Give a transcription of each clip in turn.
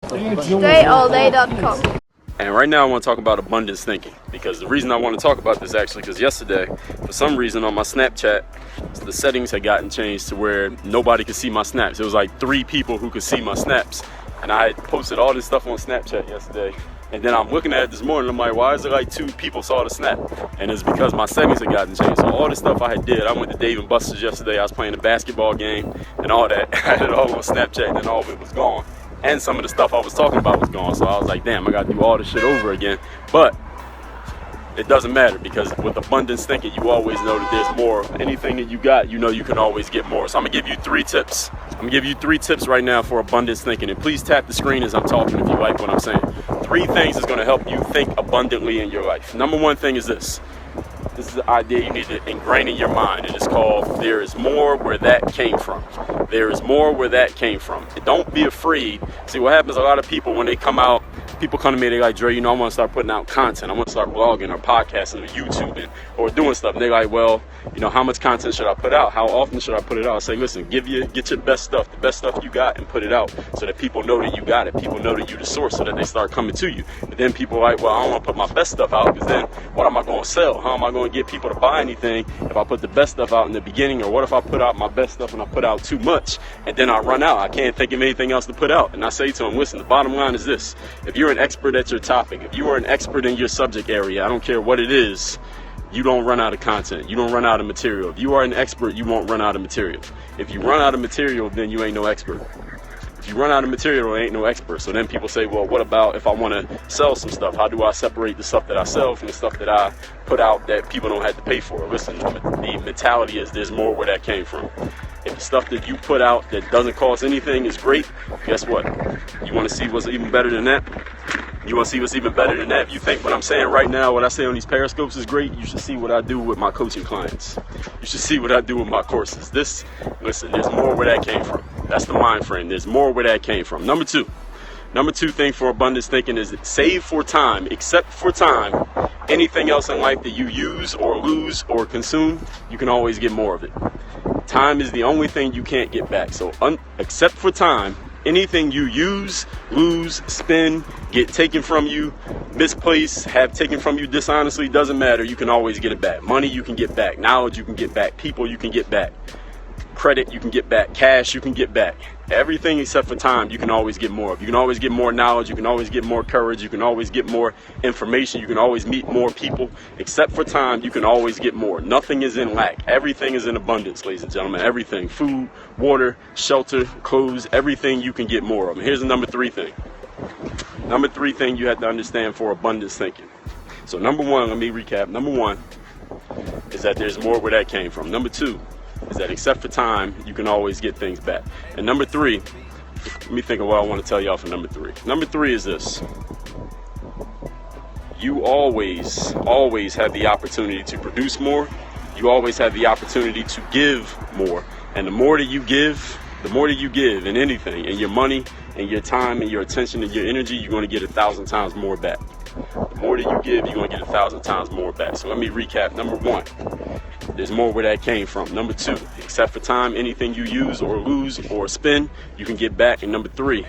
DreAllDay.com. And right now I want to talk about abundance thinking, because the reason I want to talk about this actually because yesterday, for some reason on my Snapchat, the settings had gotten changed to where nobody could see my snaps. It was like 3 people who could see my snaps. And I had posted all this stuff on Snapchat yesterday. And then I'm looking at it this morning, I'm like, why is it like 2 people saw the snap? And it's because my settings had gotten changed. So all this stuff I had did, I went to Dave & Buster's yesterday, I was playing a basketball game and all that. I had it all on Snapchat and then all of it was gone. And some of the stuff I was talking about was gone. So I was like, damn, I gotta do all this shit over again. But it doesn't matter, because with abundance thinking, you always know that there's more. Anything that you got, you know you can always get more. So I'm gonna give you 3 tips. I'm gonna give you 3 tips right now for abundance thinking. And please tap the screen as I'm talking if you like what I'm saying. 3 things is gonna help you think abundantly in your life. Number 1 thing is this. This is the idea you need to ingrain in your mind. It is called, there is more where that came from. There is more where that came from. And don't be afraid. See, what happens, a lot of people, when they come out, people come to me, they're like, Dre, you know, I want to start putting out content. I want to start blogging or podcasting or YouTubing or doing stuff. And they're like, well, you know, how much content should I put out? How often should I put it out? I say, listen, get your best stuff, the best stuff you got, and put it out so that people know that you got it. People know that you're the source, so that they start coming to you. But then people are like, well, I don't want to put my best stuff out, because then what am I going to sell? How am I going to get people to buy anything if I put the best stuff out in the beginning? Or what if I put out my best stuff and I put out too much and then I run out? I can't think of anything else to put out. And I say to them, listen, the bottom line is this. If you're an expert at your topic, if you are an expert in your subject area, I don't care what it is, you don't run out of content. You don't run out of material. If you are an expert, you won't run out of material. If you run out of material, then you ain't no expert. If you run out of material, there ain't no expert. So then people say, well, what about if I want to sell some stuff? How do I separate the stuff that I sell from the stuff that I put out that people don't have to pay for? Listen, the mentality is there's more where that came from. If the stuff that you put out that doesn't cost anything is great, guess what? You want to see what's even better than that? You want to see what's even better than that? If you think what I'm saying right now, what I say on these Periscopes is great, you should see what I do with my coaching clients. You should see what I do with my courses. Listen, there's more where that came from. That's the mind frame. There's more where that came from. Number two thing for abundance thinking is save for time. Except for time, anything else in life that you use or lose or consume, you can always get more of it. Time is the only thing you can't get back. So except for time, anything you use, lose, spend, get taken from you, misplaced, have taken from you dishonestly, doesn't matter. You can always get it back. Money you can get back. Knowledge you can get back. People you can get back. Credit you can get back. Cash you can get back. Everything except for time you can always get more of. You can always get more knowledge. You can always get more courage. You can always get more information. You can always meet more people. Except for time, you can always get more. Nothing is in lack. Everything is in abundance, ladies and gentlemen. Everything. Food, water, shelter, clothes, everything you can get more of. And here's the number 3 thing. Number 3 thing you have to understand for abundance thinking. So number 1, let me recap. Number 1 is that there's more where that came from. Number 2 is that except for time, you can always get things back. And number 3, let me think of what I want to tell y'all for number 3. Number 3 is this. You always have the opportunity to produce more. You always have the opportunity to give more. And the more that you give in anything, in your money, and your time, and your attention, and your energy, you're going to get 1,000 times more back. The more that you give, you're going to get 1,000 times more back. So let me recap. Number 1. There's more where that came from. Number 2, except for time, anything you use or lose or spend, you can get back. And number 3,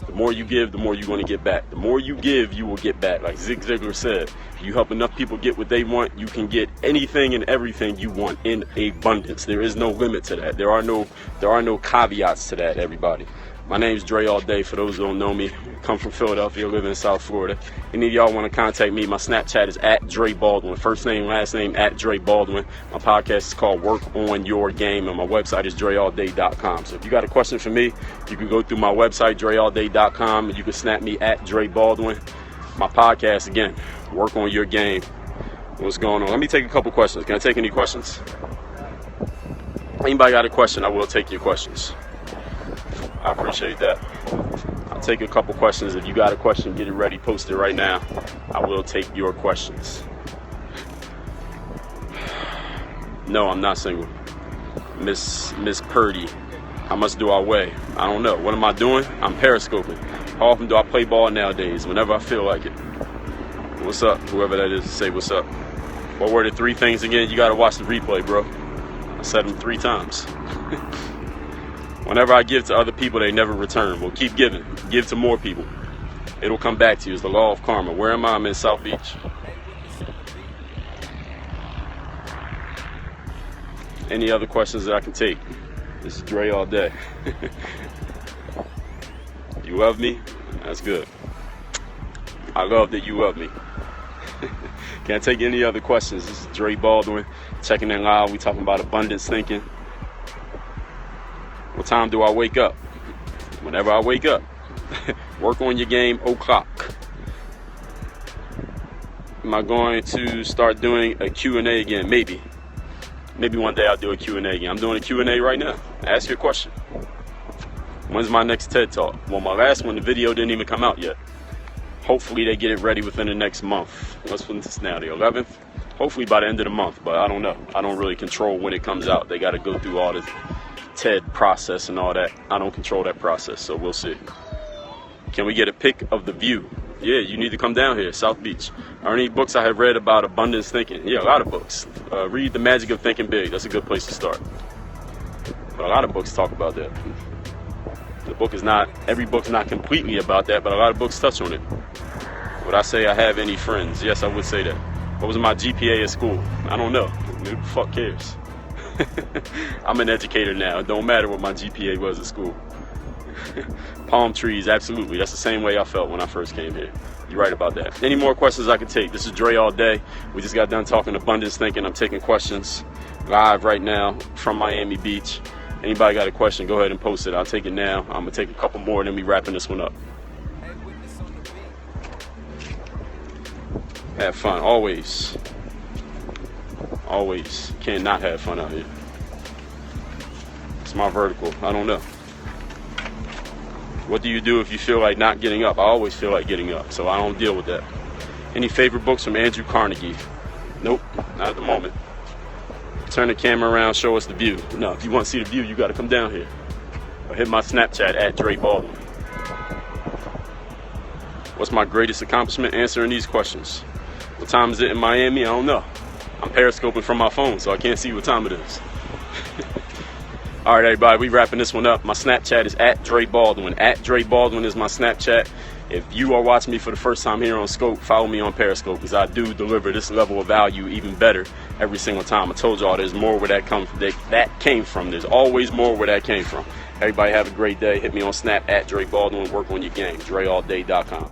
the more you give, the more you're going to get back. The more you give, you will get back. Like Zig Ziglar said, you help enough people get what they want, you can get anything and everything you want in abundance. There is no limit to that. There are no caveats to that, everybody. My name's DreAllDay, for those who don't know me. Come from Philadelphia, live in South Florida. Any of y'all want to contact me, my Snapchat is @Dre Baldwin. First name, last name, @Dre Baldwin. My podcast is called Work On Your Game, and my website is DreAllDay.com. So if you got a question for me, you can go through my website, DreAllDay.com, and you can snap me @Dre Baldwin. My podcast, again, Work On Your Game. What's going on? Let me take a couple questions. Can I take any questions? Anybody got a question, I will take your questions. I appreciate that. I'll take a couple questions. If you got a question, get it ready, post it right now. I will take your questions. No, I'm not single. Miss Purdy, how much do I weigh? I don't know. What am I doing? I'm periscoping. How often do I play ball nowadays? Whenever I feel like it. What's up? Whoever that is, say what's up. What were the 3 things again? You gotta watch the replay, bro. I said them 3 times. Whenever I give to other people, they never return. Well, keep giving. Give to more people. It'll come back to you. It's the law of karma. Where am I? I'm in South Beach. Any other questions that I can take? This is Dre all day. You love me? That's good. I love that you love me. Can't take any other questions. This is Dre Baldwin, checking in live. We talking about abundance thinking. What time do I wake up? Whenever I wake up. Work on your game, o'clock. Am I going to start doing a Q&A again? Maybe. Maybe one day I'll do a Q&A again. I'm doing a Q&A right now. Ask your question. When's my next TED Talk? Well, my last one, the video didn't even come out yet. Hopefully they get it ready within the next month. What's this now, the 11th? Hopefully by the end of the month, but I don't know. I don't really control when it comes out. They got to go through all the TED process and all that. I don't control that process, so we'll see. Can we get a pic of the view? Yeah, you need to come down here, South Beach. Are any books I have read about abundance thinking? Yeah, a lot of books. Read The Magic of Thinking Big. That's a good place to start. But a lot of books talk about that. Every book's not completely about that, but a lot of books touch on it. Would I say I have any friends? Yes, I would say that. What was my GPA at school? I don't know. Who the fuck cares? I'm an educator now. It don't matter what my GPA was at school. Palm trees, absolutely. That's the same way I felt when I first came here. You're right about that. Any more questions I can take? This is Dre all day. We just got done talking abundance thinking. I'm taking questions live right now from Miami Beach. Anybody got a question, go ahead and post it. I'll take it now. I'm going to take a couple more and then we wrapping this one up. Have fun, always. Always. Can't not have fun out here. It's my vertical. I don't know. What do you do if you feel like not getting up? I always feel like getting up, so I don't deal with that. Any favorite books from Andrew Carnegie? Nope, not at the moment. Turn the camera around, show us the view. No, if you want to see the view, you got to come down here. Or hit my Snapchat at Dre Baldwin. What's my greatest accomplishment? Answering these questions. What time is it in Miami? I don't know. I'm periscoping from my phone, so I can't see what time it is. All right, everybody, we wrapping this one up. My Snapchat is at Dre Baldwin. At Dre Baldwin is my Snapchat. If you are watching me for the first time here on Scope, follow me on Periscope because I do deliver this level of value even better every single time. I told y'all there's more where that came from. There's always more where that came from. Everybody have a great day. Hit me on Snap at Dre Baldwin. Work on your game. DreAllDay.com.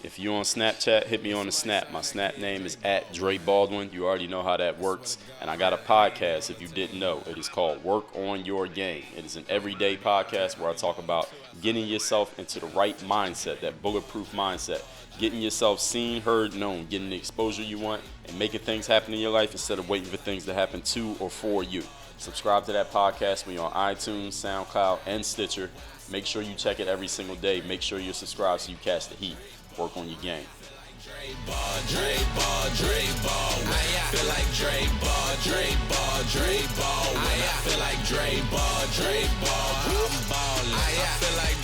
If you're on Snapchat, hit me on the Snap. My Snap name is at Dre Baldwin. You already know how that works. And I got a podcast, if you didn't know. It is called Work on Your Game. It is an everyday podcast where I talk about getting yourself into the right mindset, that bulletproof mindset. Getting yourself seen, heard, known. Getting the exposure you want and making things happen in your life instead of waiting for things to happen to or for you. Subscribe to that podcast. We're on iTunes, SoundCloud, and Stitcher. Make sure you check it every single day. Make sure you're subscribed so you catch the heat. Work on your game. Dre Ball, Dre Ball, Dre Ball. I feel like Dre Ball, Dre Ball, Dre Ball. I feel like Dre Ball, Dre Ball. I'm ballin'. I feel like